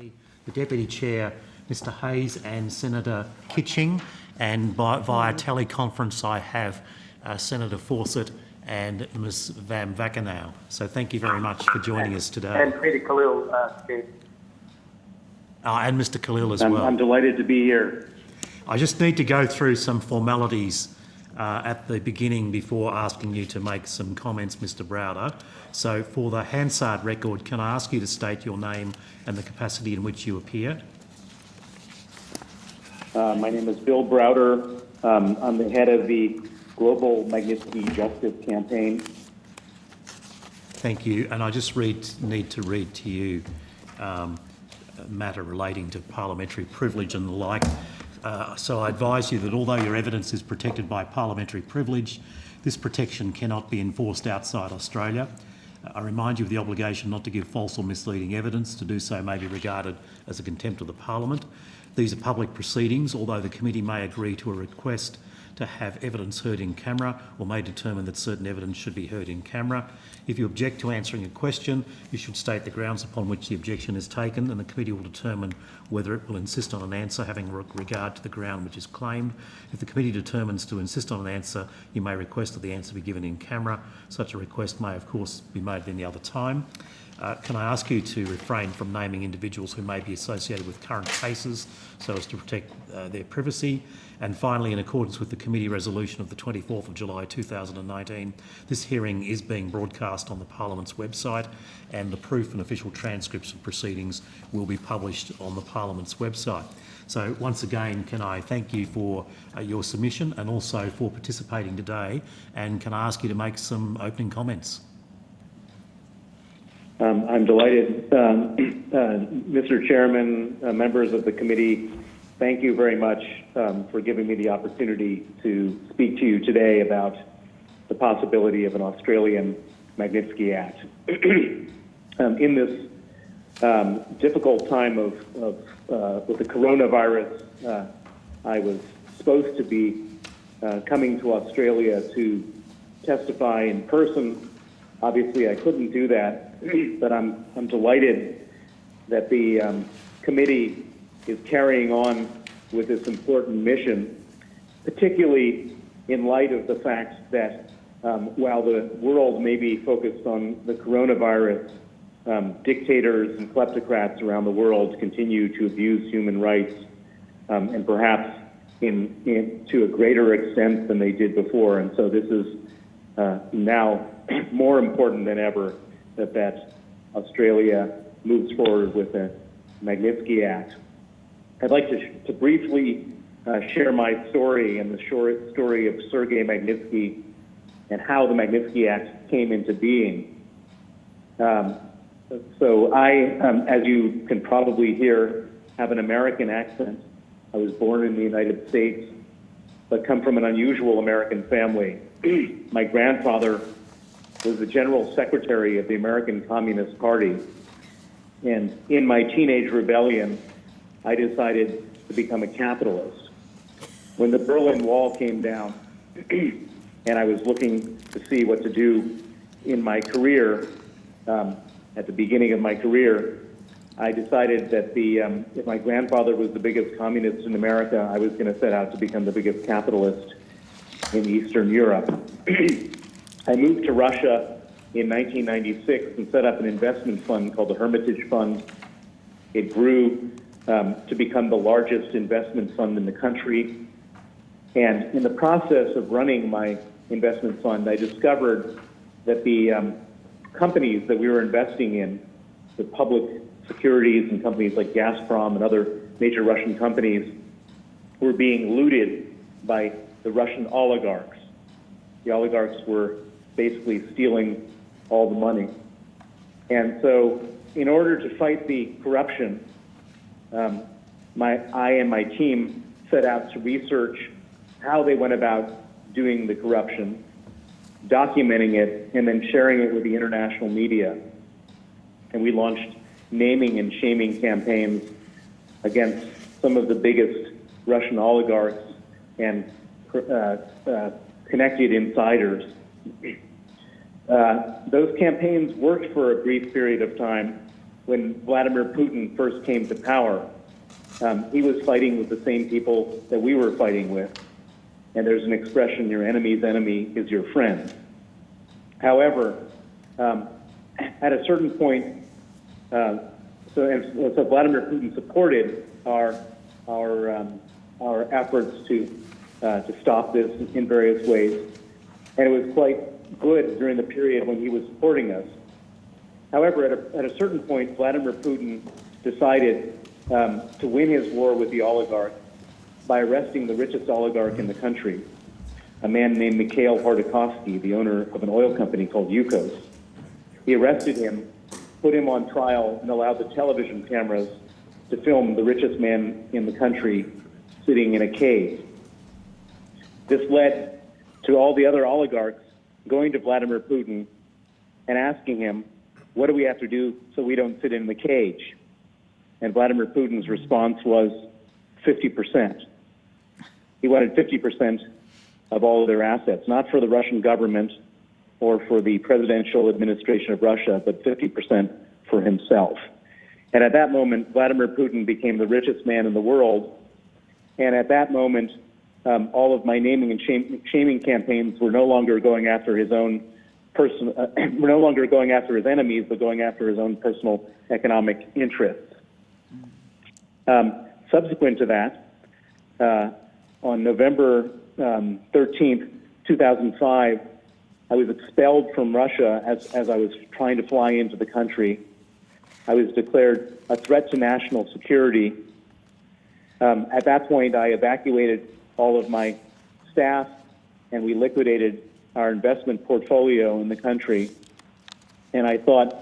me, the Deputy Chair, Mr Hayes, and Senator Kitching, and via teleconference I have Senator Fawcett and Ms Van Vakkenau. So thank you very much for joining us today. And Peter Khalil, and Mr Khalil as well. I'm delighted to be here. I just need to go through some formalities at the beginning before asking you to make some comments, Mr Browder. So for the Hansard record, can I ask you to state your name and the capacity in which you appear? My name is Bill Browder. I'm the head of the Global Magnitsky Justice Campaign. Thank you. And I just need to read to you a matter relating to parliamentary privilege and the like. So I advise you that although your evidence is protected by parliamentary privilege, this protection cannot be enforced outside Australia. I remind you of the obligation not to give false or misleading evidence. To do so may be regarded as a contempt of the Parliament. These are public proceedings, although the committee may agree to a request to have evidence heard in camera or may determine that certain evidence should be heard in camera. If you object to answering a question, you should state the grounds upon which the objection is taken, and the committee will determine whether it will insist on an answer having regard to the ground which is claimed. If the committee determines to insist on an answer, you may request that the answer be given in camera. Such a request may, of course, be made at any other time. Can I ask you to refrain from naming individuals who may be associated with current cases so as to protect their privacy? And finally, in accordance with the committee resolution of the 24th of July 2019, this hearing is being broadcast on the Parliament's website, and the proof and official transcripts of proceedings will be published on the Parliament's website. So once again, can I thank you for your submission and also for participating today, and can I ask you to make some opening comments? I'm delighted. Mr. Chairman, members of the committee, thank you very much for giving me the opportunity to speak to you today about the possibility of an Australian Magnitsky Act. In this difficult time with the coronavirus, I was supposed to be coming to Australia to testify in person. Obviously, I couldn't do that, but I'm delighted that the committee is carrying on with this important mission, particularly in light of the fact that while the world may be focused on the coronavirus, dictators and kleptocrats around the world continue to abuse human rights, and perhaps to a greater extent than they did before. And so this is now more important than ever that Australia moves forward with the Magnitsky Act. I'd like to briefly share my story and the short story of Sergei Magnitsky and how the Magnitsky Act came into being. So I, as you can probably hear, have an American accent. I was born in the United States, but come from an unusual American family. My grandfather was the General Secretary of the American Communist Party. And in my teenage rebellion, I decided to become a capitalist. When the Berlin Wall came down and I was looking to see what to do in my career, at the beginning of my career, I decided that if my grandfather was the biggest communist in America, I was going to set out to become the biggest capitalist in Eastern Europe. I moved to Russia in 1996 and set up an investment fund called the Hermitage Fund. It grew to become the largest investment fund in the country. And in the process of running my investment fund, I discovered that the companies that we were investing in, the public securities and companies like Gazprom and other major Russian companies, were being looted by the Russian oligarchs. The oligarchs were basically stealing all the money. And so in order to fight the corruption, I and my team set out to research how they went about doing the corruption, documenting it, and then sharing it with the international media. And we launched naming and shaming campaigns against some of the biggest Russian oligarchs and connected insiders. Those campaigns worked for a brief period of time, when Vladimir Putin first came to power, he was fighting with the same people that we were fighting with. And there's an expression, your enemy's enemy is your friend. However, at a certain point, so Vladimir Putin supported our efforts to stop this in various ways, and it was quite good during the period when he was supporting us. However, at a certain point, Vladimir Putin decided to win his war with the oligarchs by arresting the richest oligarch in the country, a man named Mikhail Khodorkovsky, the owner of an oil company called Yukos. He arrested him, put him on trial, and allowed the television cameras to film the richest man in the country sitting in a cave. This led to all the other oligarchs going to Vladimir Putin and asking him, what do we have to do so we don't sit in the cage? And Vladimir Putin's response was 50%. He wanted 50% of all of their assets, not for the Russian government or for the presidential administration of Russia, but 50% for himself. And at that moment, Vladimir Putin became the richest man in the world. And at that moment, all of my naming and shaming campaigns were no longer going after his own personal, were no longer going after his enemies, but going after his own personal economic interests. Subsequent to that, on November 13th, 2005, I was expelled from Russia as I was trying to fly into the country. I was declared a threat to national security. At that point, I evacuated all of my staff, and we liquidated our investment portfolio in the country. And I thought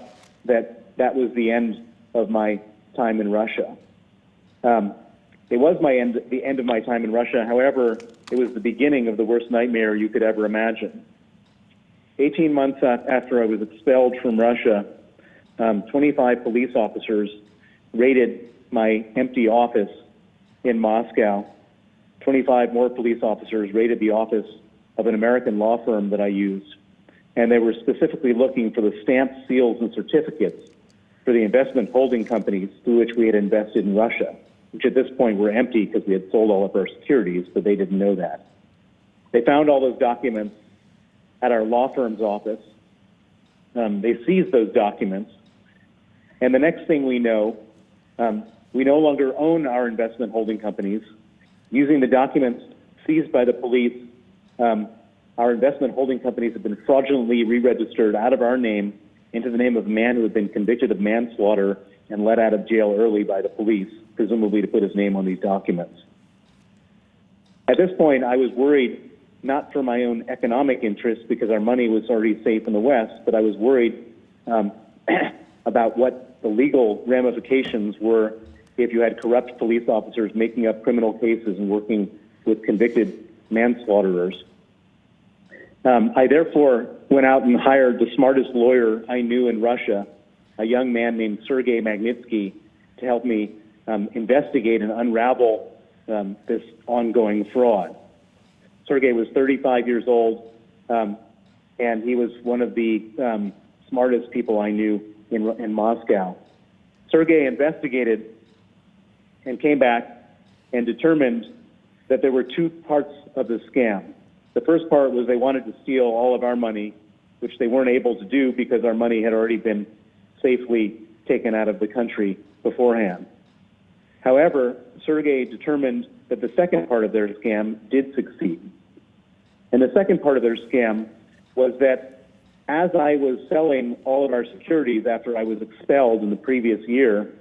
that that was the end of my time in Russia. It was the end of my time in Russia. However, it was the beginning of the worst nightmare you could ever imagine. 18 months after I was expelled from Russia, 25 police officers raided my empty office in Moscow. 25 more police officers raided the office of an American law firm that I used, and they were specifically looking for the stamps, seals, and certificates for the investment holding companies through which we had invested in Russia, which at this point were empty because we had sold all of our securities, but they didn't know that. They found all those documents at our law firm's office. They seized those documents, and the next thing we know, we no longer own our investment holding companies. Using the documents seized by the police, our investment holding companies have been fraudulently re-registered out of our name into the name of a man who had been convicted of manslaughter and let out of jail early by the police, presumably to put his name on these documents. At this point, I was worried not for my own economic interests because our money was already safe in the West, but I was worried about what the legal ramifications were if you had corrupt police officers making up criminal cases and working with convicted manslaughterers. I therefore went out and hired the smartest lawyer I knew in Russia, a young man named Sergei Magnitsky, to help me investigate and unravel this ongoing fraud. Sergei was 35 years old, and he was one of the smartest people I knew in Moscow. Sergei investigated and came back and determined that there were two parts of the scam. The first part was they wanted to steal all of our money, which they weren't able to do because our money had already been safely taken out of the country beforehand. However, Sergei determined that the second part of their scam did succeed. And the second part of their scam was that as I was selling all of our securities after I was expelled in the previous year,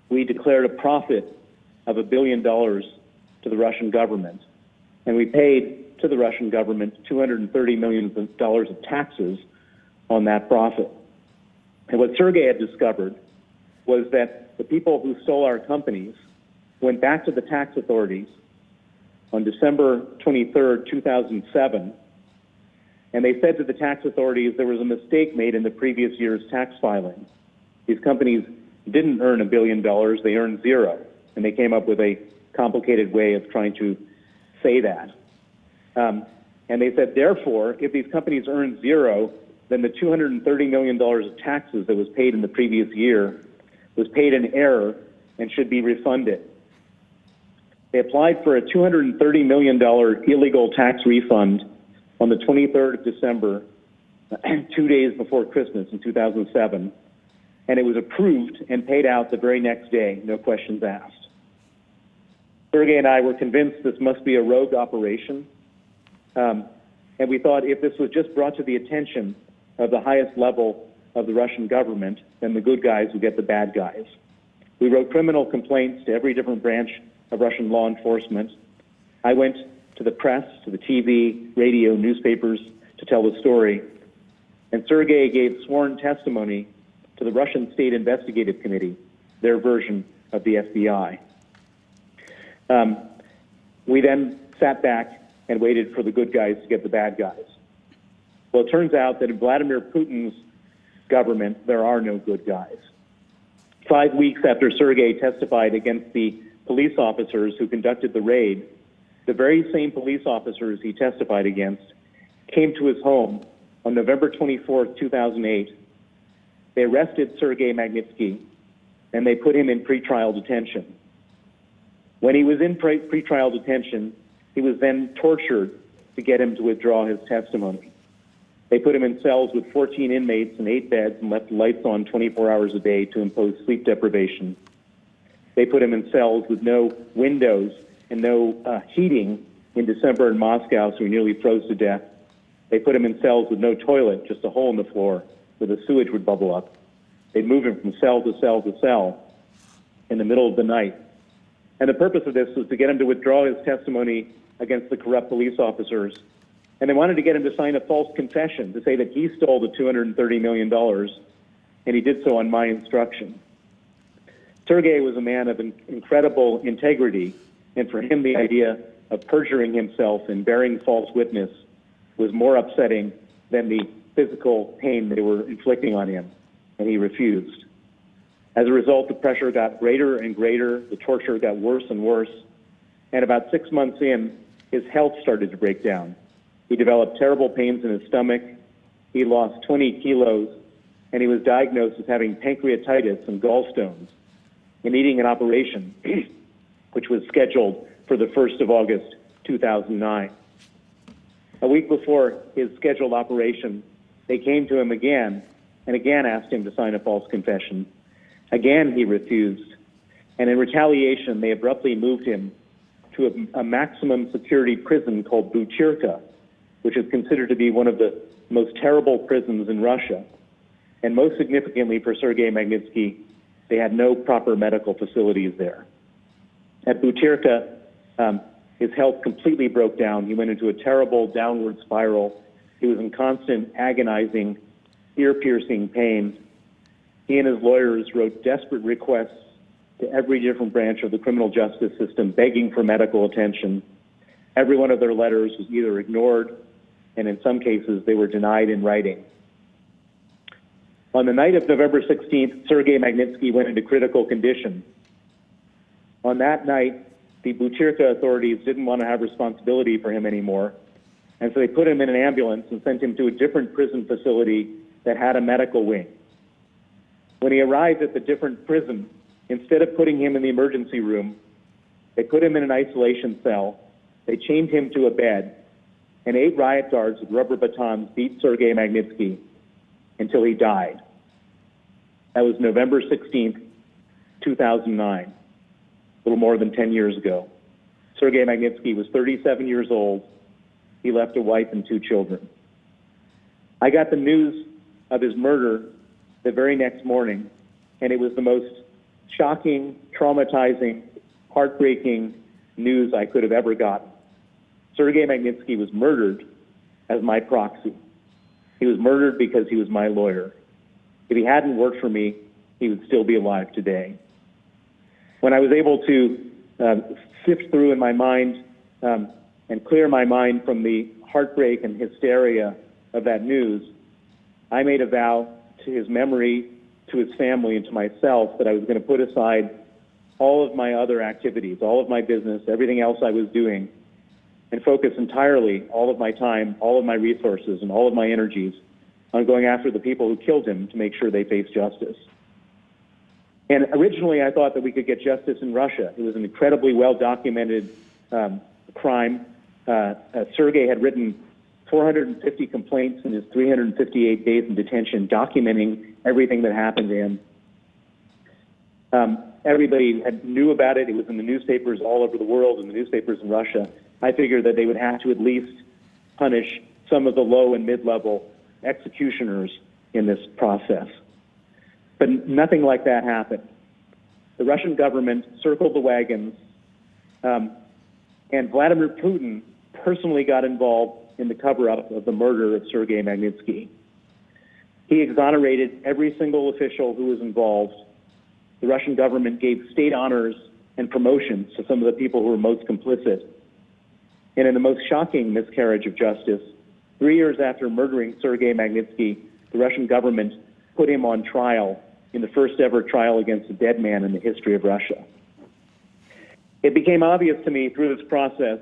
we declared a profit of $1 billion to the Russian government. And we paid to the Russian government $230 million of taxes on that profit. And what Sergei had discovered was that the people who stole our companies went back to the tax authorities on December 23rd, 2007, and they said to the tax authorities there was a mistake made in the previous year's tax filing. These companies didn't earn $1 billion, they earned zero, and they came up with a complicated way of trying to say that. And they said, therefore, if these companies earned zero, then the $230 million of taxes that was paid in the previous year was paid in error and should be refunded. They applied for a $230 million illegal tax refund on the 23rd of December, 2 days before Christmas in 2007, and it was approved and paid out the very next day, no questions asked. Sergei and I were convinced this must be a rogue operation, and we thought if this was just brought to the attention of the highest level of the Russian government, then the good guys would get the bad guys. We wrote criminal complaints to every different branch of Russian law enforcement. I went to the press, to the TV, radio, newspapers to tell the story. And Sergei gave sworn testimony to the Russian State Investigative Committee, their version of the FBI. We then sat back and waited for the good guys to get the bad guys. Well, it turns out that in Vladimir Putin's government, there are no good guys. 5 weeks after Sergei testified against the police officers who conducted the raid, the very same police officers he testified against came to his home on November 24th, 2008. They arrested Sergei Magnitsky, and they put him in pretrial detention. When he was in pretrial detention, he was then tortured to get him to withdraw his testimony. They put him in cells with 14 inmates and 8 beds and left the lights on 24 hours a day to impose sleep deprivation. They put him in cells with no windows and no heating in December in Moscow, so he nearly froze to death. They put him in cells with no toilet, just a hole in the floor where the sewage would bubble up. They'd move him from cell to cell to cell in the middle of the night. And the purpose of this was to get him to withdraw his testimony against the corrupt police officers. And they wanted to get him to sign a false confession to say that he stole the $230 million, and he did so on my instruction. Sergei was a man of incredible integrity, and for him the idea of perjuring himself and bearing false witness was more upsetting than the physical pain they were inflicting on him, and he refused. As a result, the pressure got greater and greater, the torture got worse and worse, and about 6 months in, his health started to break down. He developed terrible pains in his stomach, he lost 20 kilos, and he was diagnosed as having pancreatitis and gallstones and needing an operation, which was scheduled for the 1st of August, 2009. A week before his scheduled operation, they came to him again and again asked him to sign a false confession. Again, he refused, and in retaliation, they abruptly moved him to a maximum security prison called Butyrka, which is considered to be one of the most terrible prisons in Russia. And most significantly for Sergei Magnitsky, they had no proper medical facilities there. At Butyrka, his health completely broke down. He went into a terrible downward spiral. He was in constant agonizing, ear-piercing pain. He and his lawyers wrote desperate requests to every different branch of the criminal justice system, begging for medical attention. Every one of their letters was either ignored, and in some cases, they were denied in writing. On the night of November 16th, Sergei Magnitsky went into critical condition. On that night, the Butyrka authorities didn't want to have responsibility for him anymore, and so they put him in an ambulance and sent him to a different prison facility that had a medical wing. When he arrived at the different prison, instead of putting him in the emergency room, they put him in an isolation cell, they chained him to a bed, and 8 riot guards with rubber batons beat Sergei Magnitsky until he died. That was November 16th, 2009, a little more than 10 years ago. Sergei Magnitsky was 37 years old. He left a wife and 2 children. I got the news of his murder the very next morning, and it was the most shocking, traumatizing, heartbreaking news I could have ever gotten. Sergei Magnitsky was murdered as my proxy. He was murdered because he was my lawyer. If he hadn't worked for me, he would still be alive today. When I was able to sift through in my mind and clear my mind from the heartbreak and hysteria of that news, I made a vow to his memory, to his family, and to myself that I was going to put aside all of my other activities, all of my business, everything else I was doing, and focus entirely all of my time, all of my resources, and all of my energies on going after the people who killed him to make sure they face justice. And originally, I thought that we could get justice in Russia. It was an incredibly well-documented crime. Sergei had written 450 complaints in his 358 days in detention, documenting everything that happened to him. Everybody knew about it. It was in the newspapers all over the world, in the newspapers in Russia. I figured that they would have to at least punish some of the low and mid-level executioners in this process. But nothing like that happened. The Russian government circled the wagons, and Vladimir Putin personally got involved in the cover-up of the murder of Sergei Magnitsky. He exonerated every single official who was involved. The Russian government gave state honors and promotions to some of the people who were most complicit. And in the most shocking miscarriage of justice, 3 years after murdering Sergei Magnitsky, the Russian government put him on trial in the first ever trial against a dead man in the history of Russia. It became obvious to me through this process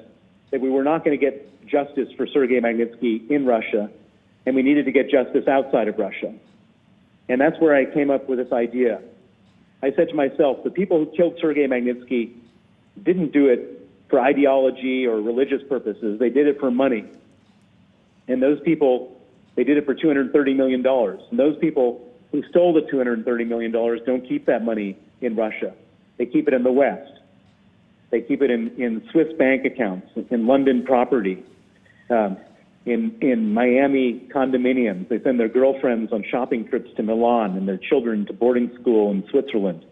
that we were not going to get justice for Sergei Magnitsky in Russia, and we needed to get justice outside of Russia. And that's where I came up with this idea. I said to myself, the people who killed Sergei Magnitsky didn't do it for ideology or religious purposes. They did it for money. And those people, they did it for $230 million. And those people who stole the $230 million don't keep that money in Russia. They keep it in the West. They keep it in Swiss bank accounts, in London property, in Miami condominiums. They send their girlfriends on shopping trips to Milan and their children to boarding school in Switzerland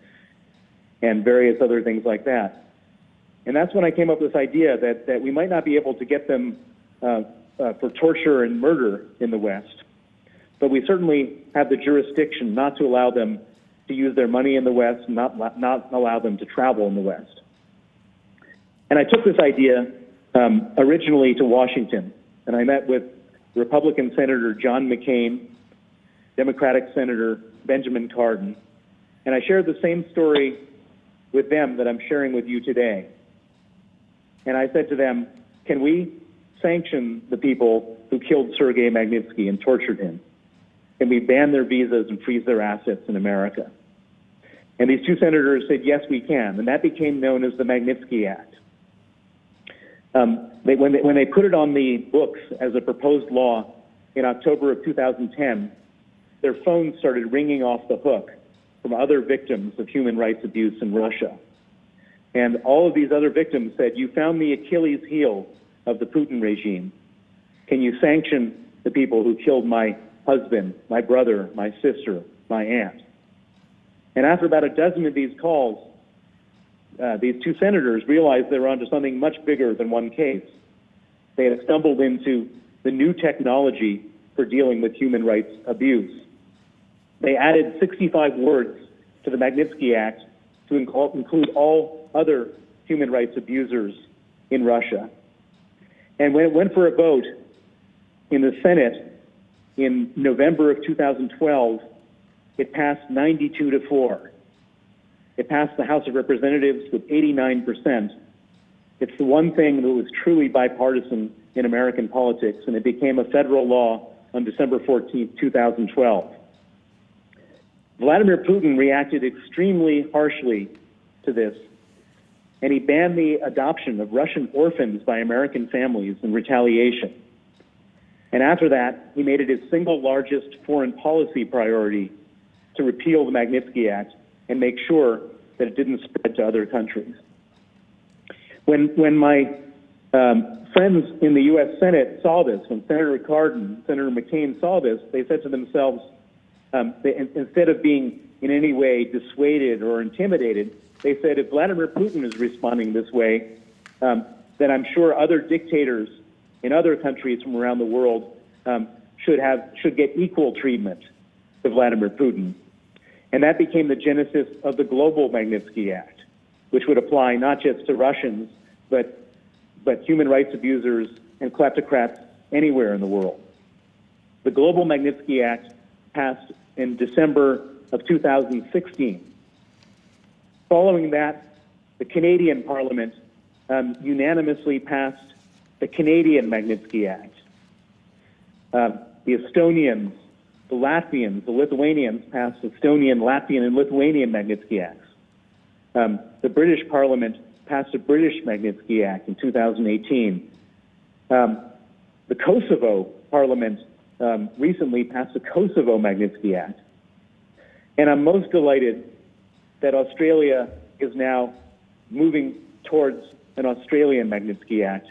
and various other things like that. And that's when I came up with this idea that we might not be able to get them for torture and murder in the West, but we certainly have the jurisdiction not to allow them to use their money in the West, not allow them to travel in the West. And I took this idea originally to Washington, and I met with Republican Senator John McCain, Democratic Senator Benjamin Cardin, and I shared the same story with them that I'm sharing with you today. And I said to them, can we sanction the people who killed Sergei Magnitsky and tortured him? Can we ban their visas and freeze their assets in America? And these two senators said, yes, we can. And that became known as the Magnitsky Act. When they put it on the books as a proposed law in October of 2010, their phones started ringing off the hook from other victims of human rights abuse in Russia. And all of these other victims said, you found the Achilles heel of the Putin regime. Can you sanction the people who killed my husband, my brother, my sister, my aunt? And after about a dozen of these calls, these two senators realized they were onto something much bigger than one case. They had stumbled into the new technology for dealing with human rights abuse. They added 65 words to the Magnitsky Act to include all other human rights abusers in Russia. And when it went for a vote in the Senate in November of 2012, it passed 92-4. It passed the House of Representatives with 89%. It's the one thing that was truly bipartisan in American politics, and it became a federal law on December 14, 2012. Vladimir Putin reacted extremely harshly to this, and he banned the adoption of Russian orphans by American families in retaliation. And after that, he made it his single largest foreign policy priority to repeal the Magnitsky Act and make sure that it didn't spread to other countries. When my friends in the U.S. Senate saw this, when Senator Cardin, Senator McCain saw this, they said to themselves, instead of being in any way dissuaded or intimidated, they said, if Vladimir Putin is responding this way, then I'm sure other dictators in other countries from around the world should get equal treatment to Vladimir Putin. And that became the genesis of the global Magnitsky Act, which would apply not just to Russians, but human rights abusers and kleptocrats anywhere in the world. The global Magnitsky Act passed in December of 2016. Following that, the Canadian Parliament unanimously passed the Canadian Magnitsky Act. The Estonians, the Latvians, the Lithuanians passed Estonian, Latvian, and Lithuanian Magnitsky Acts. The British Parliament passed a British Magnitsky Act in 2018. The Kosovo Parliament recently passed the Kosovo Magnitsky Act. And I'm most delighted that Australia is now moving towards an Australian Magnitsky Act.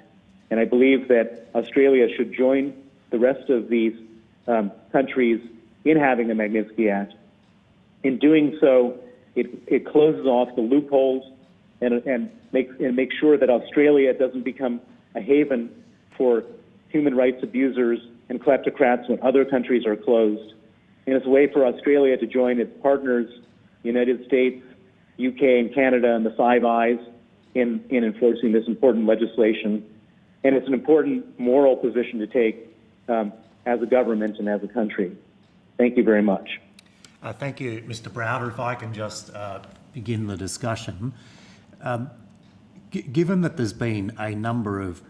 And I believe that Australia should join the rest of these countries in having a Magnitsky Act. In doing so, it closes off the loopholes and makes sure that Australia doesn't become a haven for human rights abusers and kleptocrats when other countries are closed. And it's a way for Australia to join its partners, United States, UK, and Canada, and the Five Eyes in enforcing this important legislation. And it's an important moral position to take as a government and as a country. Thank you very much. Thank you, Mr. Browder. If I can just begin the discussion. Given that there's been a number of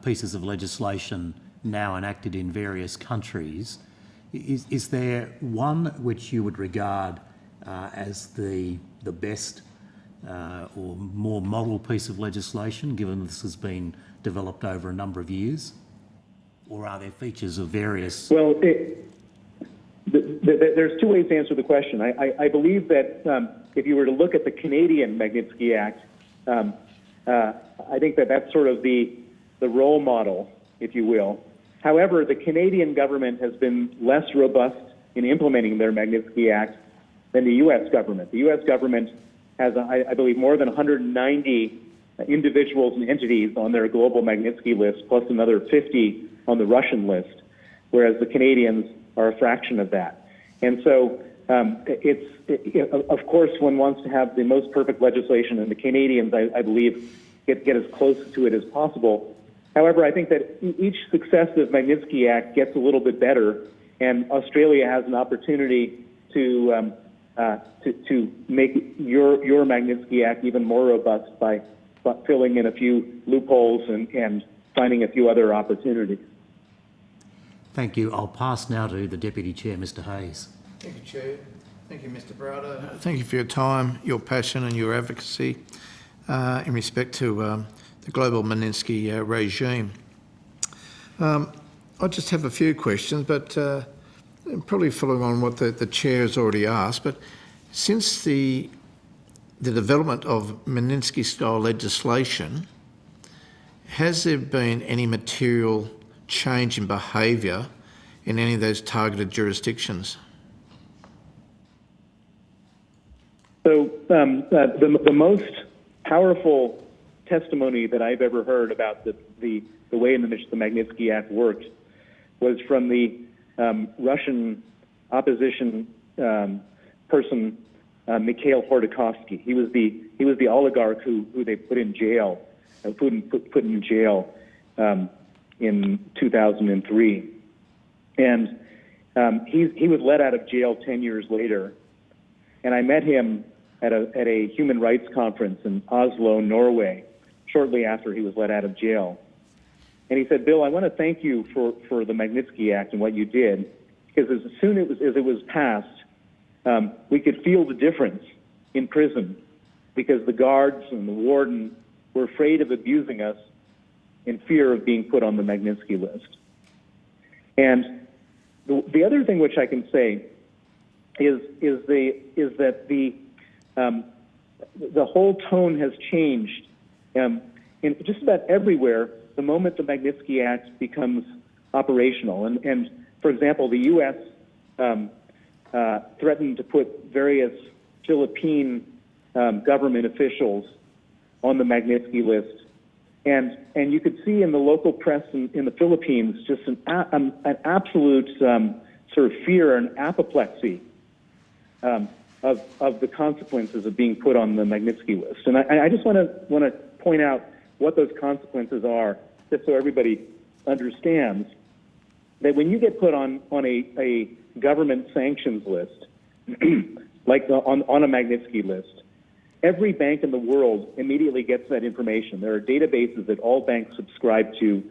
pieces of legislation now enacted in various countries, is there one which you would regard as the best or more model piece of legislation, given this has been developed over a number of years? Or are there features of various... Well, there's two ways to answer the question. I believe that if you were to look at the Canadian Magnitsky Act, I think that that's sort of the role model, if you will. However, the Canadian government has been less robust in implementing their Magnitsky Act than the U.S. government. The U.S. government has, I believe, more than 190 individuals and entities on their global Magnitsky list, plus another 50 on the Russian list, whereas the Canadians are a fraction of that. And so of course, one wants to have the most perfect legislation, and the Canadians, I believe, get as close to it as possible. However, I think that each successive Magnitsky Act gets a little bit better, and Australia has an opportunity to make your Magnitsky Act even more robust by filling in a few loopholes and finding a few other opportunities. Thank you. I'll pass now to the Deputy Chair, Mr. Hayes. Thank you, Chair. Thank you, Mr. Browder. Thank you for your time, your passion and your advocacy in respect to the global Magnitsky regime. I just have a few questions, but probably following on what the Chair has already asked, but since the development of Magnitsky-style legislation, has there been any material change in behaviour in any of those targeted jurisdictions? So the most powerful testimony that I've ever heard about the way in which the Magnitsky Act worked was from the Russian opposition person, Mikhail Khodorkovsky. He was the oligarch who they put in jail, put in jail in 2003, and he was let out of jail 10 years later. And I met him at a human rights conference in Oslo, Norway, shortly after he was let out of jail. And he said, "Bill, I want to thank you for the Magnitsky Act and what you did, because as soon as it was passed, we could feel the difference in prison, because the guards and the warden were afraid of abusing us in fear of being put on the Magnitsky list." And the other thing which I can say is that the whole tone has changed in just about everywhere the moment the Magnitsky Act becomes operational. And for example, the U.S. Threatened to put various Philippine government officials on the Magnitsky list. And you could see in the local press in the Philippines just an absolute sort of fear and apoplexy of the consequences of being put on the Magnitsky list. And I just want to point out what those consequences are, just so everybody understands that when you get put on a government sanctions list, like on a Magnitsky list, every bank in the world immediately gets that information. There are databases that all banks subscribe to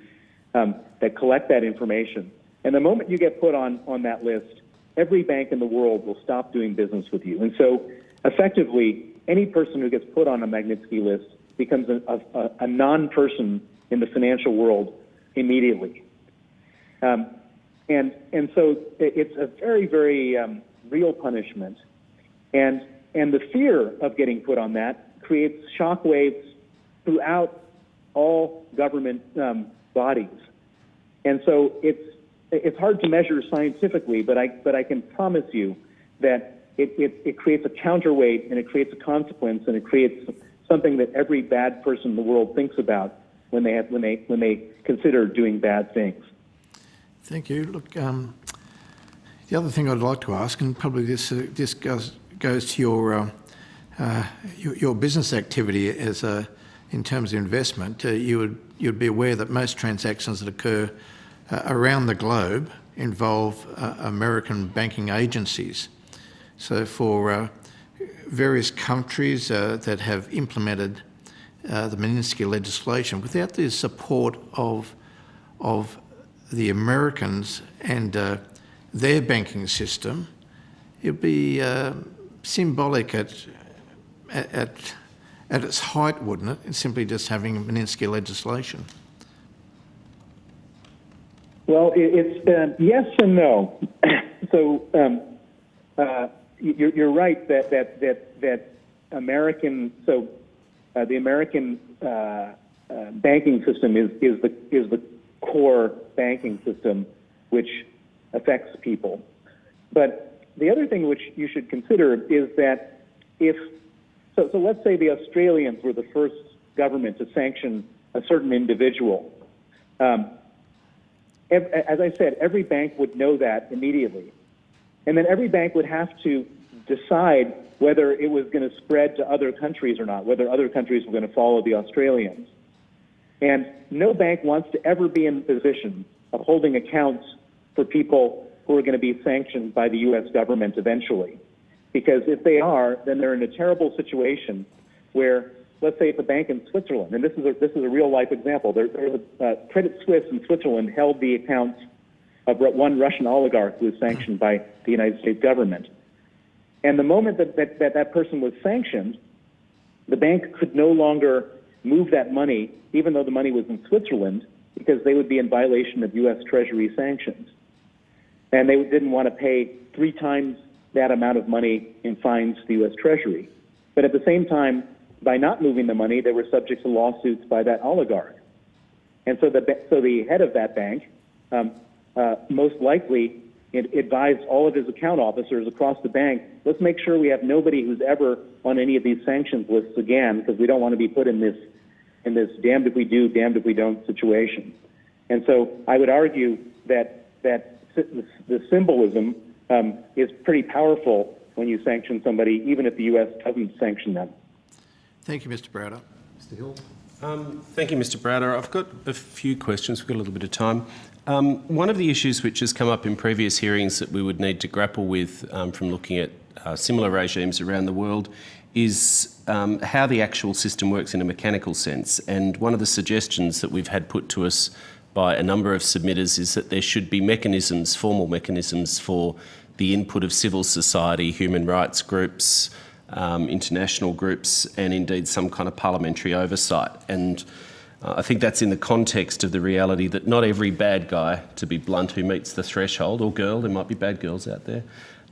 that collect that information. And the moment you get put on that list, every bank in the world will stop doing business with you. And so, effectively, any person who gets put on a Magnitsky list becomes a non-person in the financial world immediately. And so it's a very, very real punishment. And the fear of getting put on that creates shockwaves throughout all government bodies. And so it's hard to measure scientifically, but I can promise you that it creates a counterweight, and it creates a consequence, and it creates something that every bad person in the world thinks about when they consider doing bad things. Thank you. Look, the other thing I'd like to ask, and probably this goes to your business activity as in terms of investment, you'd be aware that most transactions that occur around the globe involve American banking agencies. So for various countries that have implemented the Magnitsky legislation, without the support of the Americans and their banking system, it'd be symbolic at its height, wouldn't it? It's simply just having Magnitsky legislation. Well, it's yes and no. So you're right that American. So the American banking system is the core banking system, which affects people. But the other thing which you should consider is that so let's say the Australians were the first government to sanction a certain individual. As I said, every bank would know that immediately. And then every bank would have to decide whether it was going to spread to other countries or not, whether other countries were going to follow the Australians. And no bank wants to ever be in the position of holding accounts for people who are going to be sanctioned by the U.S. government eventually. Because if they are, then they're in a terrible situation where, let's say it's a bank in Switzerland, and this is a real-life example. Credit Suisse in Switzerland held the accounts of one Russian oligarch who was sanctioned by the United States government. And the moment that person was sanctioned, the bank could no longer move that money, even though the money was in Switzerland, because they would be in violation of U.S. Treasury sanctions. And they didn't want to pay 3 times that amount of money in fines to the U.S. Treasury. But at the same time, by not moving the money, they were subject to lawsuits by that oligarch. And so the head of that bank most likely advised all of his account officers across the bank, let's make sure we have nobody who's ever on any of these sanctions lists again, because we don't want to be put in this damned if we do, damned if we don't situation. And so I would argue that the symbolism is pretty powerful when you sanction somebody, even if the U.S. doesn't sanction them. Thank you, Mr. Browder. Mr. Hill? Thank you, Mr. Browder. I've got a few questions. We've got a little bit of time. One of the issues which has come up in previous hearings that we would need to grapple with from looking at similar regimes around the world is how the actual system works in a mechanical sense. And one of the suggestions that we've had put to us by a number of submitters is that there should be mechanisms, formal mechanisms for the input of civil society, human rights groups, international groups, and indeed some kind of parliamentary oversight. And I think that's in the context of the reality that not every bad guy, to be blunt, who meets the threshold, or girl, there might be bad girls out there,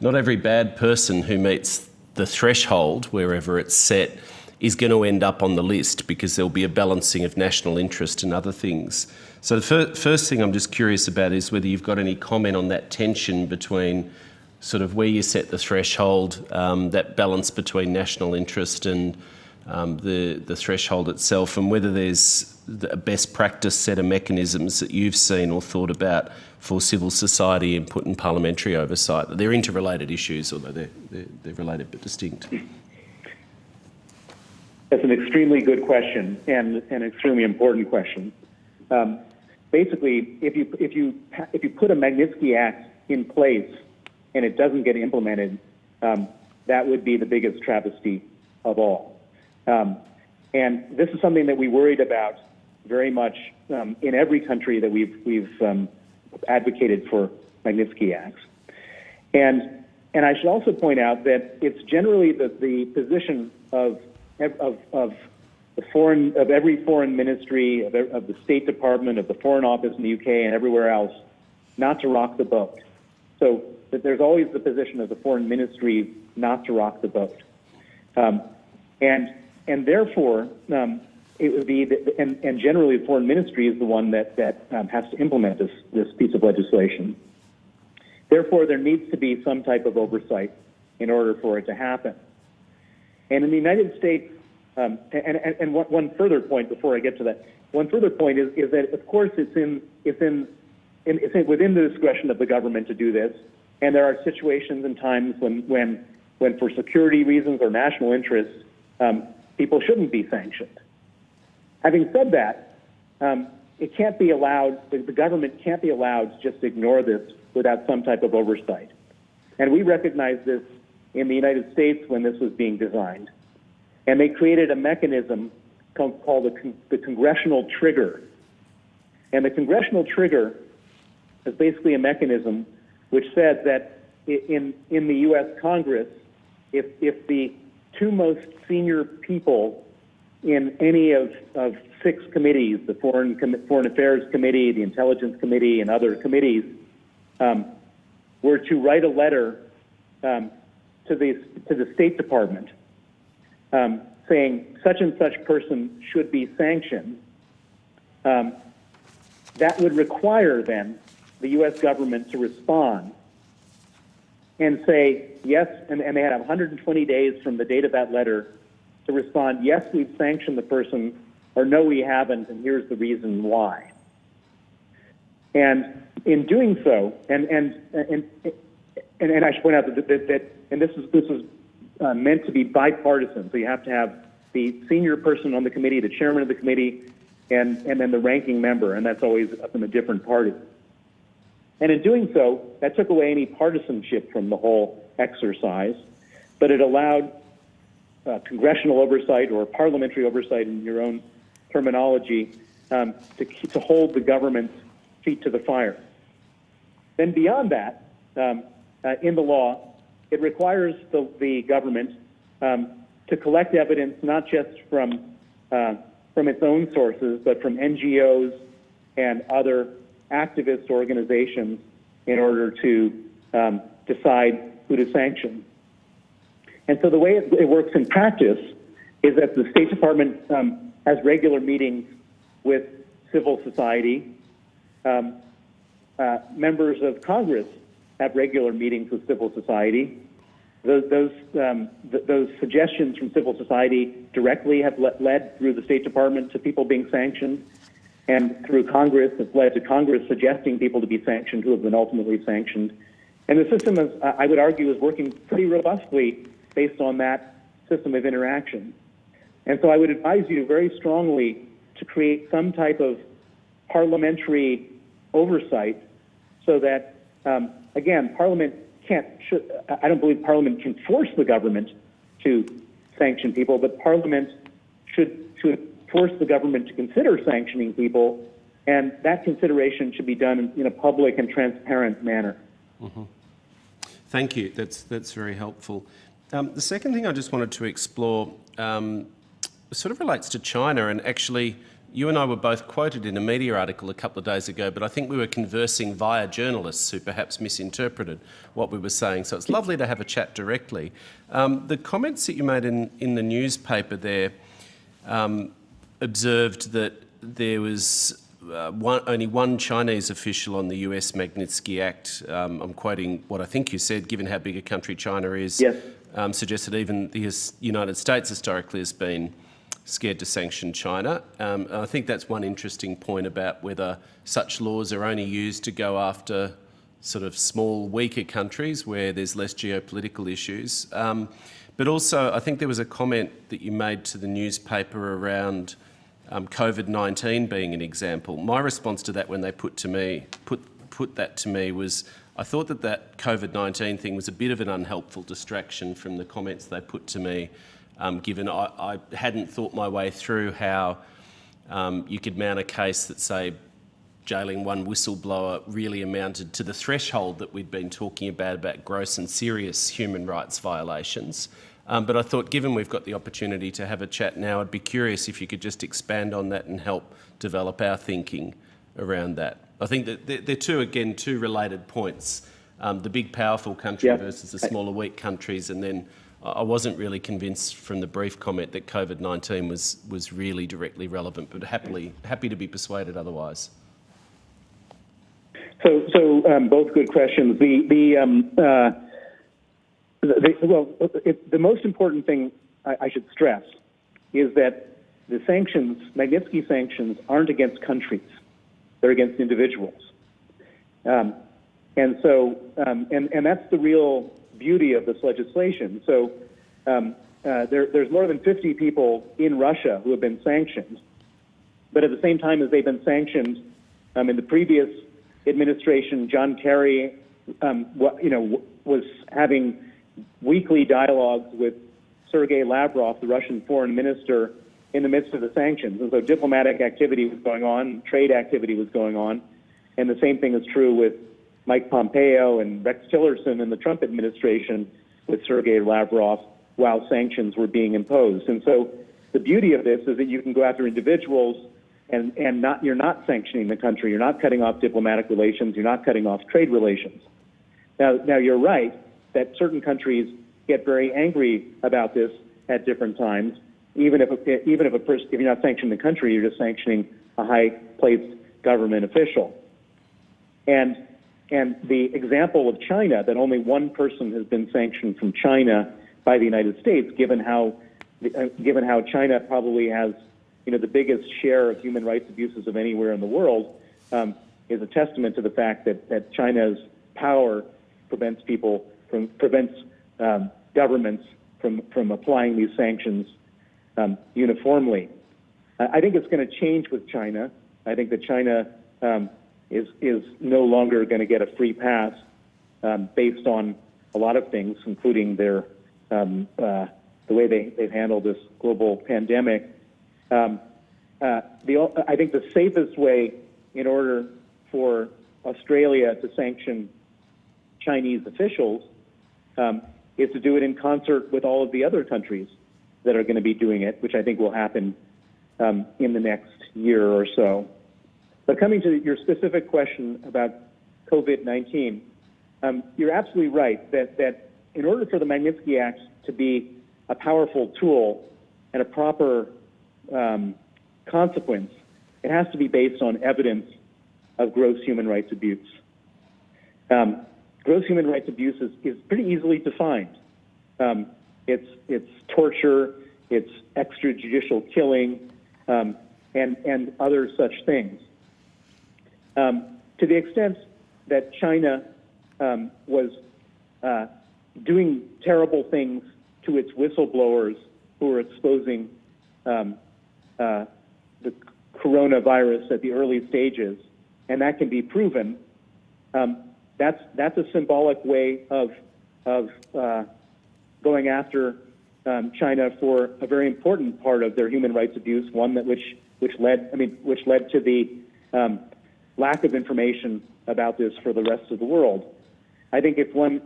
not every bad person who meets the threshold, wherever it's set, is going to end up on the list, because there'll be a balancing of national interest and other things. So the first thing I'm just curious about is whether you've got any comment on that tension between sort of where you set the threshold, that balance between national interest and the threshold itself, and whether there's a best practice set of mechanisms that you've seen or thought about for civil society input and parliamentary oversight. They're interrelated issues, although they're related but distinct. That's an extremely good question and an extremely important question. Basically, if you put a Magnitsky Act in place and it doesn't get implemented, that would be the biggest travesty of all. And this is something that we worried about very much in every country that we've advocated for Magnitsky Acts. And I should also point out that it's generally the position of every foreign ministry, of the State Department, of the Foreign Office in the UK, and everywhere else, not to rock the boat. So that there's always the position of the foreign ministry not to rock the boat, and therefore it would be and generally the foreign ministry is the one that has to implement this piece of legislation. Therefore, there needs to be some type of oversight in order for it to happen. And in the United States, and one further point before I get to that, one further point is that of course it's within the discretion of the government to do this, and there are situations and times when for security reasons or national interests, people shouldn't be sanctioned. Having said that, it can't be allowed. The government can't be allowed to just ignore this without some type of oversight. And we recognized this in the United States when this was being designed. And they created a mechanism called the congressional trigger. And the congressional trigger is basically a mechanism which said that in the U.S. Congress, if the two most senior people in any of 6 committees, the Foreign Affairs Committee, the Intelligence Committee, and other committees, were to write a letter to the State Department saying such and such person should be sanctioned, that would require then the U.S. government to respond and say yes, and they had 120 days from the date of that letter to respond, yes, we've sanctioned the person, or no, we haven't, and here's the reason why. And in doing so, and I should point out that this is meant to be bipartisan. So you have to have the senior person on the committee, the chairman of the committee, and then the ranking member, and that's always from a different party. And in doing so, that took away any partisanship from the whole exercise, but it allowed congressional oversight or parliamentary oversight in your own terminology to hold the government's feet to the fire. Then beyond that, in the law, it requires the government to collect evidence not just from its own sources, but from NGOs and other activist organizations in order to decide who to sanction. And so the way it works in practice is that the State Department has regular meetings with civil society. Members of Congress have regular meetings with civil society. Those suggestions from civil society directly have led through the State Department to people being sanctioned, and through Congress have led to Congress suggesting people to be sanctioned who have been ultimately sanctioned. And the system, I would argue, is working pretty robustly based on that system of interaction. And so I would advise you very strongly to create some type of parliamentary oversight so that, again, Parliament I don't believe Parliament can force the government to sanction people, but Parliament should force the government to consider sanctioning people, and that consideration should be done in a public and transparent manner. Mm-hmm. Thank you. That's very helpful. The second thing I just wanted to explore sort of relates to China, and actually you and I were both quoted in a media article a couple of days ago, but I think we were conversing via journalists who perhaps misinterpreted what we were saying. So it's lovely to have a chat directly. The comments that you made in the newspaper there observed that there was only one Chinese official on the US Magnitsky Act. I'm quoting what I think you said, given how big a country China is. Yes. Suggested even the United States historically has been scared to sanction China. I think that's one interesting point about whether such laws are only used to go after sort of small, weaker countries where there's less geopolitical issues. But also, I think there was a comment that you made to the newspaper around COVID-19 being an example. My response to that when they put that to me was, I thought that COVID-19 thing was a bit of an unhelpful distraction from the comments they put to me, given I hadn't thought my way through how you could mount a case that, say, jailing one whistleblower really amounted to the threshold that we'd been talking about gross and serious human rights violations. But I thought, given we've got the opportunity to have a chat now, I'd be curious if you could just expand on that and help develop our thinking around that. I think that they're two related points, the big, powerful country versus the smaller, weak countries, and then I wasn't really convinced from the brief comment that COVID-19 was really directly relevant, but happy to be persuaded otherwise. So both good questions. The most important thing I should stress is that the sanctions, Magnitsky sanctions, aren't against countries; they're against individuals, and that's the real beauty of this legislation. So there's more than 50 people in Russia who have been sanctioned, but at the same time as they've been sanctioned, in the previous administration, John Kerry, was having weekly dialogues with Sergei Lavrov, the Russian foreign minister, in the midst of the sanctions. And so diplomatic activity was going on, trade activity was going on, and the same thing is true with Mike Pompeo and Rex Tillerson in the Trump administration with Sergei Lavrov while sanctions were being imposed. And so the beauty of this is that you can go after individuals and you're not sanctioning the country, you're not cutting off diplomatic relations, you're not cutting off trade relations. Now you're right that certain countries get very angry about this at different times. Even if you're not sanctioning the country, you're just sanctioning a high-placed government official. And the example of China, that only one person has been sanctioned from China by the United States, given how China probably has the biggest share of human rights abuses of anywhere in the world, is a testament to the fact that China's power prevents governments from applying these sanctions uniformly. I think it's going to change with China. I think that China is no longer going to get a free pass based on a lot of things, including their the way they've handled this global pandemic. I think the safest way in order for Australia to sanction Chinese officials is to do it in concert with all of the other countries that are going to be doing it, which I think will happen in the next year or so. But coming to your specific question about COVID-19, you're absolutely right that in order for the Magnitsky Act to be a powerful tool and a proper consequence, it has to be based on evidence of gross human rights abuse. Gross human rights abuse is pretty easily defined. It's torture, it's extrajudicial killing, and other such things. To the extent that China was doing terrible things to its whistleblowers who were exposing the coronavirus at the early stages, and that can be proven, that's a symbolic way of going after China for a very important part of their human rights abuse, one that which led to the lack of information about this for the rest of the world. I think if one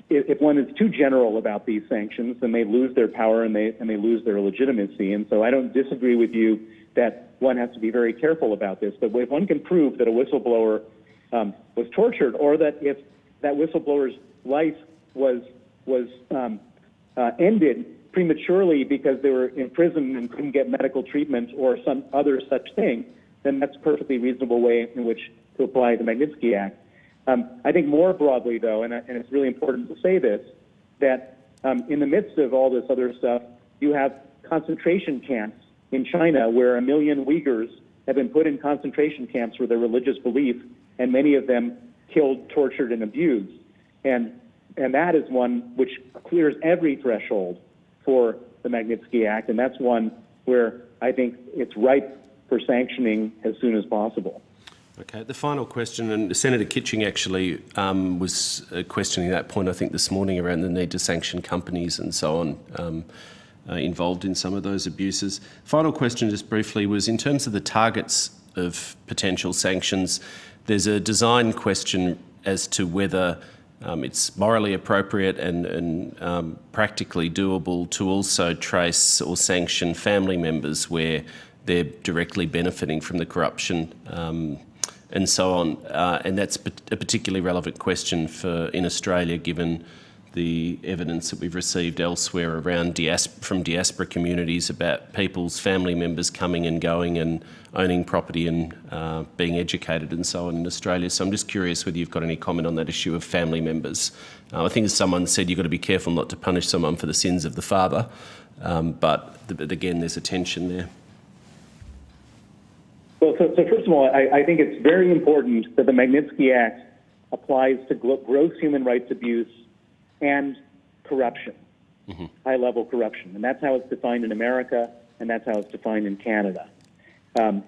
is too general about these sanctions, then they lose their power and they lose their legitimacy. And so I don't disagree with you that one has to be very careful about this. But if one can prove that a whistleblower was tortured, or that if that whistleblower's life was ended prematurely because they were in prison and couldn't get medical treatment or some other such thing, then that's a perfectly reasonable way in which to apply the Magnitsky Act. I think more broadly, though, and it's really important to say this, that in the midst of all this other stuff, you have concentration camps in China where 1 million Uyghurs have been put in concentration camps for their religious belief, and many of them killed, tortured, and abused. And that is one which clears every threshold for the Magnitsky Act, and that's one where I think it's ripe for sanctioning as soon as possible. Okay, the final question, and Senator Kitching actually was questioning that point, I think, this morning around the need to sanction companies and so on involved in some of those abuses. Final question, just briefly, was in terms of the targets of potential sanctions. There's a design question as to whether it's morally appropriate and practically doable to also trace or sanction family members where they're directly benefiting from the corruption and so on. And that's a particularly relevant question in Australia, given the evidence that we've received elsewhere around from diaspora communities about people's family members coming and going and owning property and being educated and so on in Australia. So I'm just curious whether you've got any comment on that issue of family members. I think as someone said, you've got to be careful not to punish someone for the sins of the father, but again, there's a tension there. Well, so first of all, I think it's very important that the Magnitsky Act applies to gross human rights abuse and corruption, high-level corruption. And that's how it's defined in America, and that's how it's defined in Canada. And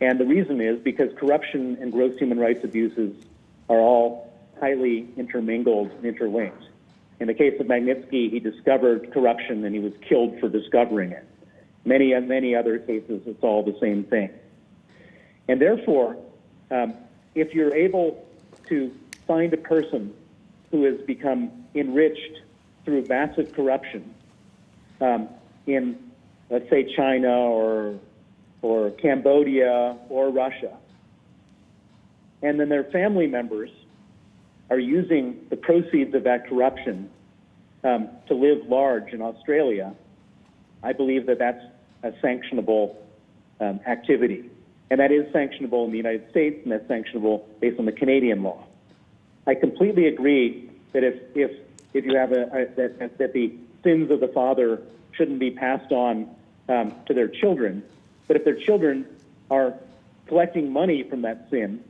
the reason is because corruption and gross human rights abuses are all highly intermingled and interlinked. In the case of Magnitsky, he discovered corruption and he was killed for discovering it. Many other cases, it's all the same thing. And therefore, if you're able to find a person who has become enriched through massive corruption in, let's say, China or Cambodia or Russia, and then their family members are using the proceeds of that corruption to live large in Australia, I believe that that's a sanctionable activity. And that is sanctionable in the United States, and that's sanctionable based on the Canadian law. I completely agree that if you have that the sins of the father shouldn't be passed on to their children, but if their children are collecting money from that sin,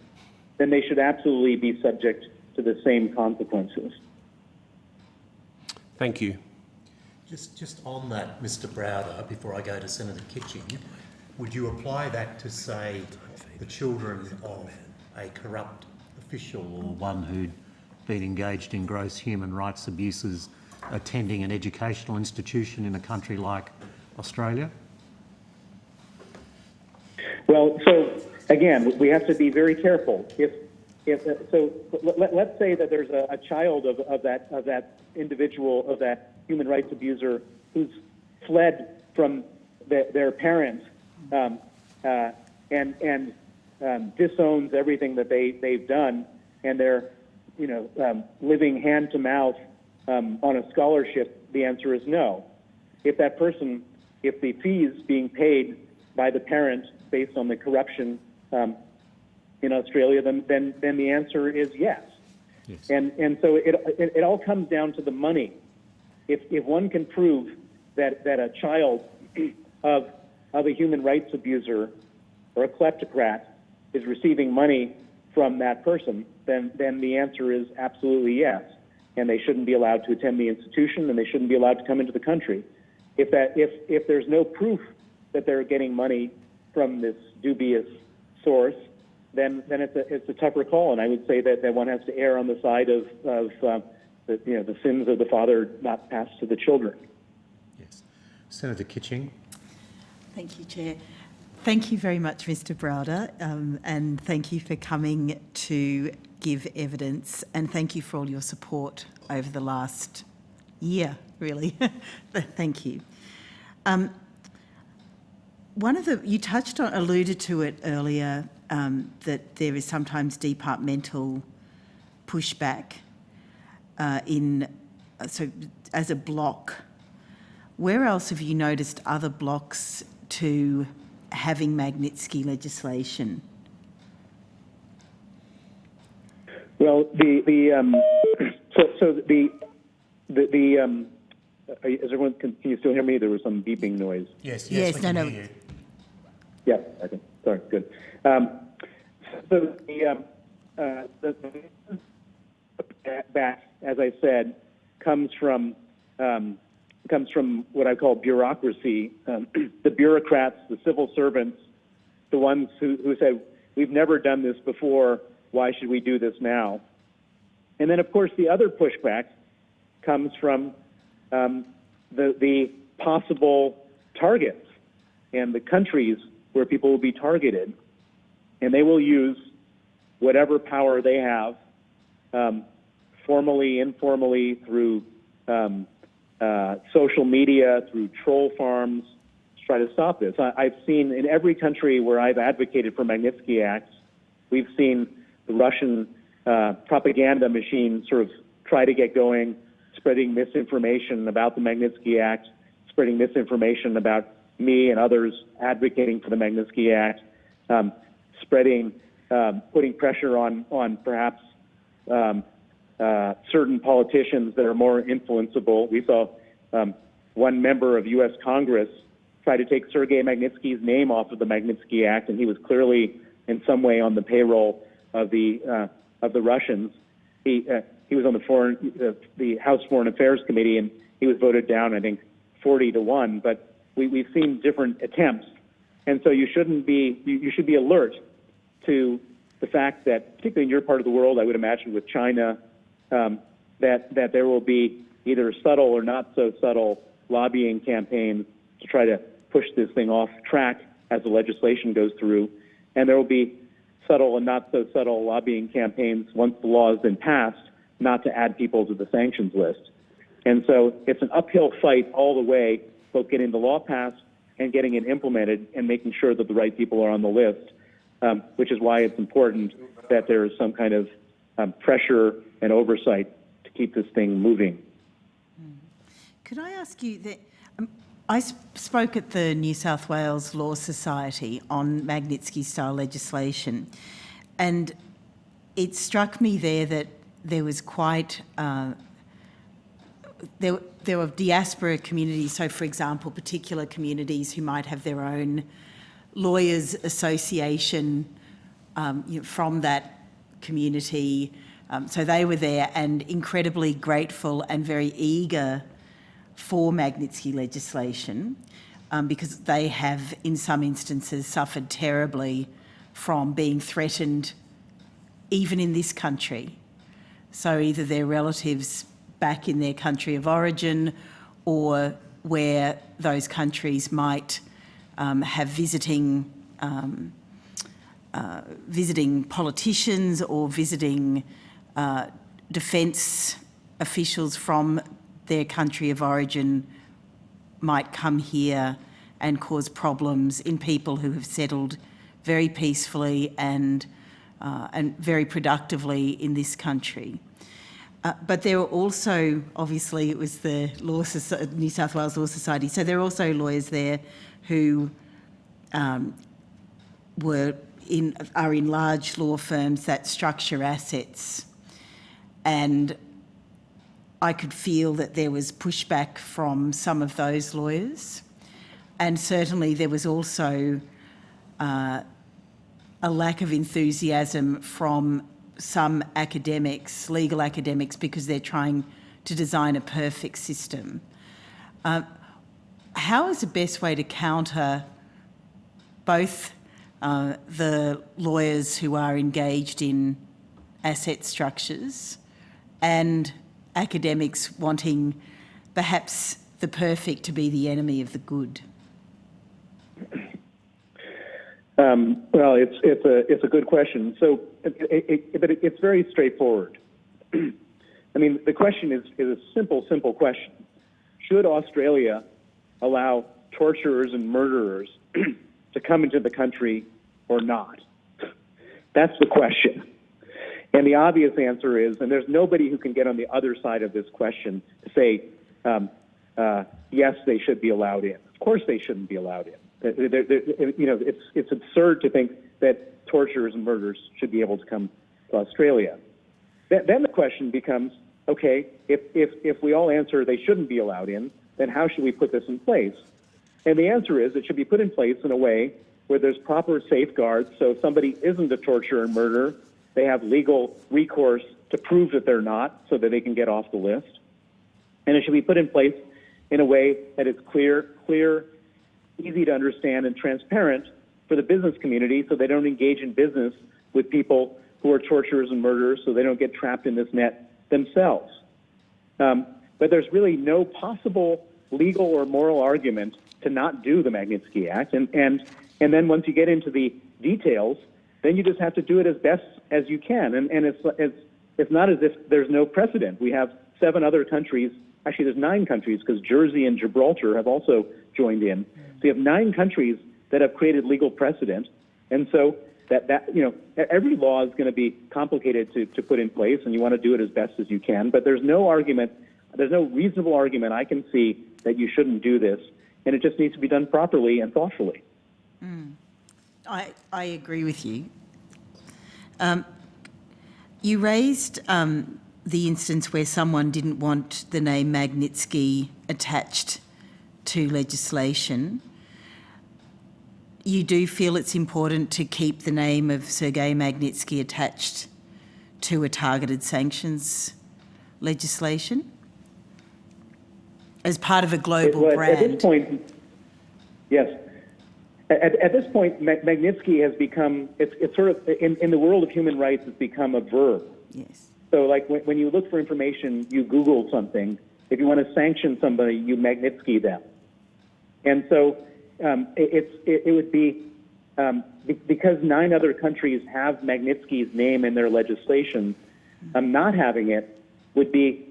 then they should absolutely be subject to the same consequences. Thank you. Just on that, Mr. Browder, before I go to Senator Kitching, would you apply that to, say, the children of a corrupt official or one who'd been engaged in gross human rights abuses attending an educational institution in a country like Australia? Well, so again, we have to be very careful. Let's say that there's a child of that individual, of that human rights abuser, who's fled from their parents and disowns everything that they've done, and they're living hand to mouth on a scholarship. The answer is no. If the fees being paid by the parent based on the corruption in Australia, then the answer is yes. Yes. And so it all comes down to the money. If one can prove that a child of a human rights abuser or a kleptocrat is receiving money from that person, then the answer is absolutely yes. And they shouldn't be allowed to attend the institution, and they shouldn't be allowed to come into the country. If there's no proof that they're getting money from this dubious source, then it's a tougher call. And I would say that one has to err on the side of the sins of the father not passed to the children. Yes. Senator Kitching. Thank you, Chair. Thank you very much, Mr. Browder, and thank you for coming to give evidence, and thank you for all your support over the last year, really. Thank you. You alluded to it earlier, that there is sometimes departmental pushback as a block. Where else have you noticed other blocks to having Magnitsky legislation? Well, is everyone? Can you still hear me? There was some beeping noise. Yes, we can hear you. Yeah, okay. Sorry, good. So the back, as I said, comes from what I call bureaucracy. The bureaucrats, the civil servants, the ones who say, we've never done this before, why should we do this now? And then, of course, the other pushback comes from the possible targets and the countries where people will be targeted. and they will use whatever power they have, formally, informally, through social media, through troll farms, to try to stop this. I've seen in every country where I've advocated for Magnitsky Acts, we've seen the Russian propaganda machine sort of try to get going, spreading misinformation about the Magnitsky Act, spreading misinformation about me and others advocating for the Magnitsky Act, putting pressure on perhaps certain politicians that are more influenceable. We saw one member of U.S. Congress try to take Sergei Magnitsky's name off of the Magnitsky Act, and he was clearly in some way on the payroll of the Russians. He was on the House Foreign Affairs Committee, and he was voted down, I think, 40-1. But we've seen different attempts, and so you should be alert to the fact that, particularly in your part of the world, I would imagine with China, that there will be either subtle or not so subtle lobbying campaigns to try to push this thing off track as the legislation goes through, and there will be subtle and not so subtle lobbying campaigns once the law has been passed not to add people to the sanctions list. And so it's an uphill fight all the way, both getting the law passed and getting it implemented and making sure that the right people are on the list, which is why it's important that there is some kind of pressure and oversight to keep this thing moving. Could I ask you that I spoke at the New South Wales Law Society on Magnitsky-style legislation, and it struck me there that there was quite there were diaspora communities. So, for example, particular communities who might have their own lawyers' association from that community. So they were there and incredibly grateful and very eager for Magnitsky legislation because they have, in some instances, suffered terribly from being threatened even in this country. So either their relatives back in their country of origin or where those countries might have visiting politicians or visiting defence officials from their country of origin might come here and cause problems in people who have settled very peacefully and very productively in this country. But there were also, obviously, it was the New South Wales Law Society, so there are also lawyers there who are in large law firms that structure assets, and I could feel that there was pushback from some of those lawyers, and certainly there was also a lack of enthusiasm from some academics, legal academics, because they're trying to design a perfect system. How is the best way to counter both the lawyers who are engaged in asset structures and academics wanting perhaps the perfect to be the enemy of the good? Well, it's a good question. So, but it's very straightforward. I mean, the question is a simple question. Should Australia allow torturers and murderers to come into the country or not? That's the question. And the obvious answer is, and there's nobody who can get on the other side of this question to say, yes, they should be allowed in. Of course they shouldn't be allowed in. It's absurd to think that torturers and murderers should be able to come to Australia. Then the question becomes, okay, if we all answer they shouldn't be allowed in, then how should we put this in place? And the answer is it should be put in place in a way where there's proper safeguards, so if somebody isn't a torturer and murderer, they have legal recourse to prove that they're not so that they can get off the list. And it should be put in place in a way that is clear, easy to understand, and transparent for the business community so they don't engage in business with people who are torturers and murderers so they don't get trapped in this net themselves. But there's really no possible legal or moral argument to not do the Magnitsky Act. And then once you get into the details, then you just have to do it as best as you can. And it's not as if there's no precedent. We have 7 other countries. Actually, there's 9 countries because Jersey and Gibraltar have also joined in. So you have 9 countries that have created legal precedent. And so every law is going to be complicated to put in place, and you want to do it as best as you can. But there's no reasonable argument I can see that you shouldn't do this, and it just needs to be done properly and thoughtfully. I agree with you. You raised the instance where someone didn't want the name Magnitsky attached to legislation. You do feel it's important to keep the name of Sergei Magnitsky attached to a targeted sanctions legislation as part of a global brand? At this point, yes. At this point, Magnitsky has become, it's sort of, in the world of human rights, it's become a verb. Yes. So like when you look for information, you Google something. If you want to sanction somebody, you Magnitsky them. And so it would be, because 9 other countries have Magnitsky's name in their legislation, not having it would be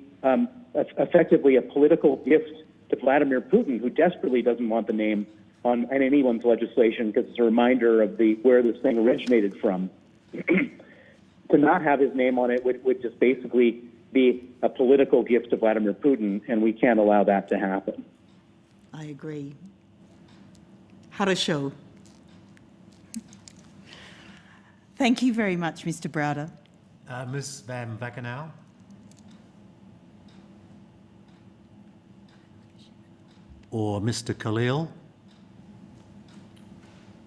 effectively a political gift to Vladimir Putin, who desperately doesn't want the name on anyone's legislation because it's a reminder of where this thing originated from. To not have his name on it would just basically be a political gift to Vladimir Putin, and we can't allow that to happen. I agree. Harasho. Thank you very much, Mr. Browder. Ms Van Vakkenau. Or Mr. Khalil?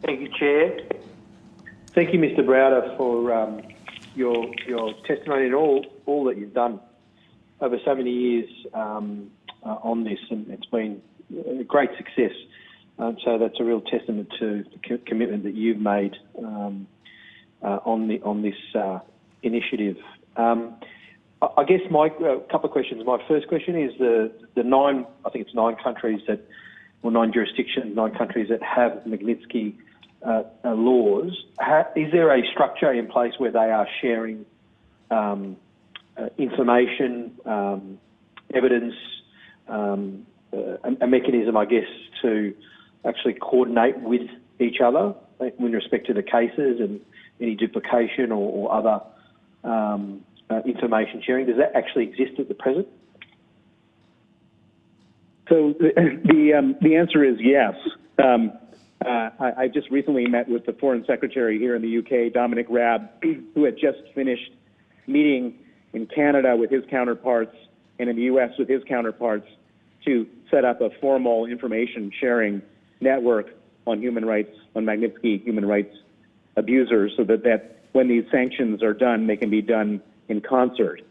Thank you, Chair. Thank you, Mr. Browder, for your testimony and all that you've done over so many years on this, and it's been a great success. So that's a real testament to the commitment that you've made on this initiative. I guess my couple of questions. My first question is the 9, I think it's 9 countries or 9 jurisdictions, 9 countries that have Magnitsky laws. Is there a structure in place where they are sharing information, evidence, a mechanism, I guess, to actually coordinate with each other with respect to the cases and any duplication or other information sharing? Does that actually exist at the present? So the answer is yes. I just recently met with the Foreign Secretary here in the UK, Dominic Raab, who had just finished meeting in Canada with his counterparts and in the US with his counterparts to set up a formal information sharing network on human rights, on Magnitsky human rights abusers, so that when these sanctions are done, they can be done in concert.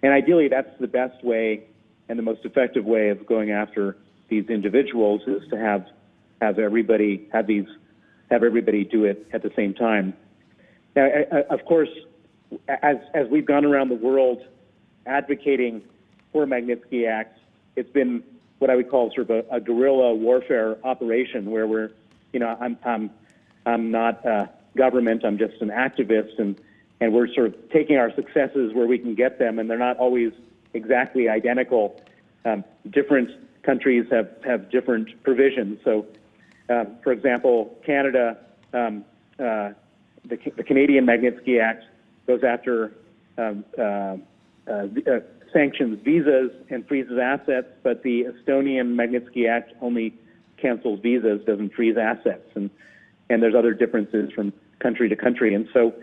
And ideally, that's the best way and the most effective way of going after these individuals, is to have everybody do it at the same time. Now, of course, as we've gone around the world advocating for Magnitsky Act, it's been what I would call sort of a guerrilla warfare operation, where we're, I'm not government, I'm just an activist, and we're sort of taking our successes where we can get them, and they're not always exactly identical. Different countries have different provisions. So, for example, Canada, the Canadian Magnitsky Act goes after sanctions visas and freezes assets, but the Estonian Magnitsky Act only cancels visas, doesn't freeze assets, and there's other differences from country to country. And so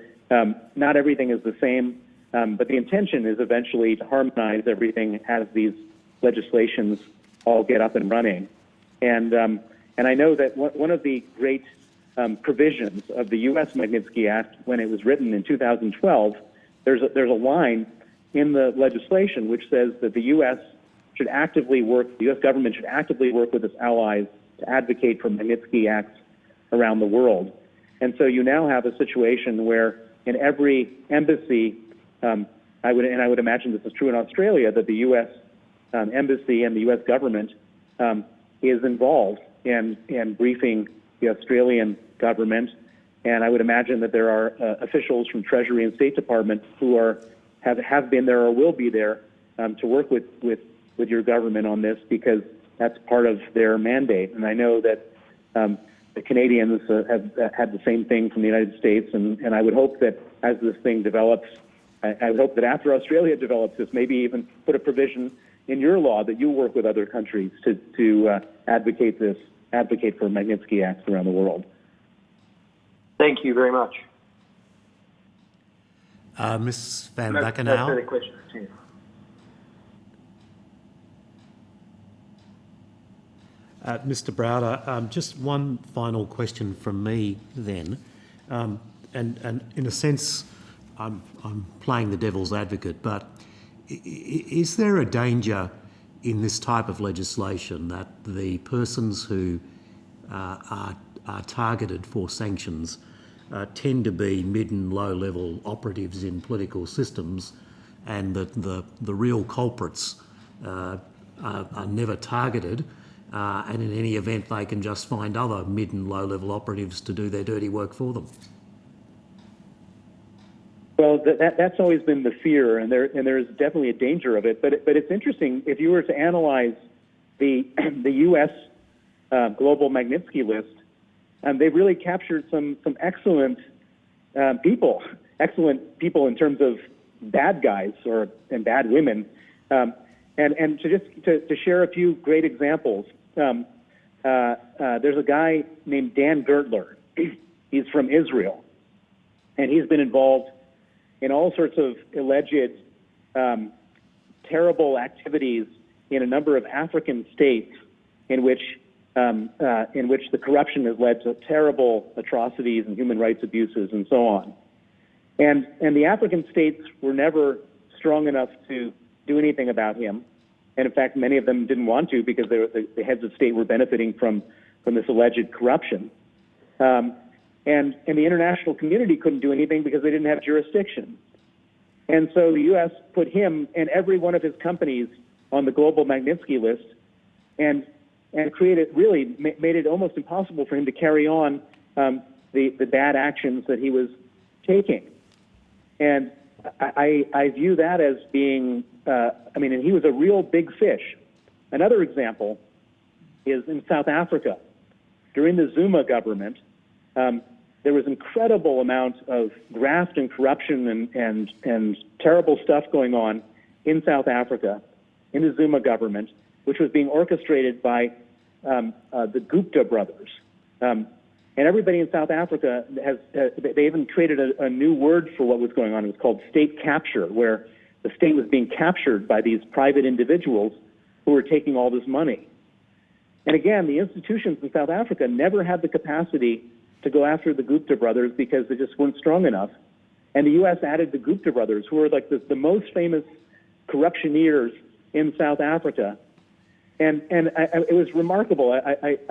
not everything is the same, but the intention is eventually to harmonize everything as these legislations all get up and running. And I know that one of the great provisions of the U.S. Magnitsky Act, when it was written in 2012, there's a line in the legislation which says that the U.S. should actively work, the U.S. government should actively work with its allies to advocate for Magnitsky Acts around the world. And so you now have a situation where in every embassy, I would imagine this is true in Australia, that the U.S. Embassy and the U.S. government is involved in briefing the Australian government And I would imagine that there are officials from Treasury and State Department who have been there or will be there to work with your government on this, because that's part of their mandate. And I know that the Canadians have had the same thing from the United States, and I would hope that as this thing develops, I would hope that after Australia develops this, maybe even put a provision in your law that you work with other countries to advocate for Magnitsky Acts around the world. Thank you very much. Ms. Van No Bakkenau. further questions, Chair. Mr. Browder, just one final question from me then. And in a sense, I'm playing the devil's advocate, but is there a danger in this type of legislation that the persons who are targeted for sanctions tend to be mid and low level operatives in political systems, and that the real culprits are never targeted, and in any event they can just find other mid and low level operatives to do their dirty work for them? Well, that's always been the fear, and there's definitely a danger of it. But it's interesting, if you were to analyze the U.S. Global Magnitsky list, they've really captured some excellent people in terms of bad guys and bad women. And to share a few great examples, there's a guy named Dan Gertler. He's from Israel, and he's been involved in all sorts of alleged terrible activities in a number of African states in which the corruption has led to terrible atrocities and human rights abuses and so on. And the African states were never strong enough to do anything about him. And in fact, many of them didn't want to, because the heads of state were benefiting from this alleged corruption. And the international community couldn't do anything because they didn't have jurisdiction. And so the U.S. put him and every one of his companies on the global Magnitsky list, and made it almost impossible for him to carry on the bad actions that he was taking. And I view that as being, and he was a real big fish. Another example is in South Africa. During the Zuma government, there was incredible amount of graft and corruption and terrible stuff going on in South Africa, in the Zuma government, which was being orchestrated by the Gupta brothers. And everybody in South Africa they even created a new word for what was going on. It was called state capture, where the state was being captured by these private individuals who were taking all this money. And again, the institutions in South Africa never had the capacity to go after the Gupta brothers because they just weren't strong enough. And the U.S. added the Gupta brothers, who were like the most famous corruptioneers in South Africa. And it was remarkable. The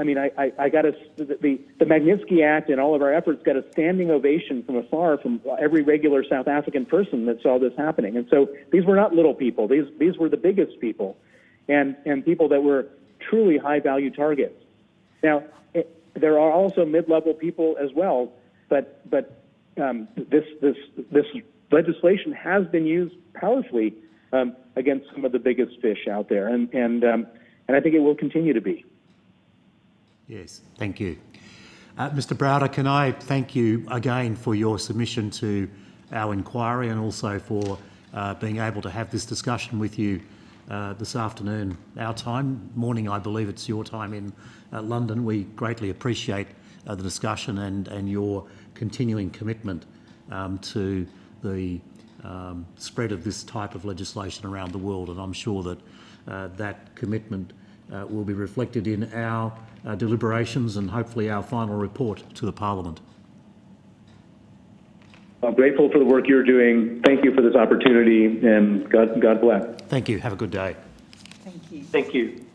Magnitsky Act and all of our efforts got a standing ovation from afar from every regular South African person that saw this happening. And so these were not little people. These were the biggest people, and people that were truly high-value targets. Now, there are also mid-level people as well, but this legislation has been used powerfully against some of the biggest fish out there, and I think it will continue to be. Yes, thank you. Mr. Browder, can I thank you again for your submission to our inquiry, and also for being able to have this discussion with you this afternoon, our time, morning I believe it's your time in London. We greatly appreciate the discussion and your continuing commitment to the spread of this type of legislation around the world, and I'm sure that that commitment will be reflected in our deliberations and hopefully our final report to the Parliament. I'm grateful for the work you're doing. Thank you for this opportunity, and God bless. Thank you. Have a good day. Thank you. Thank you.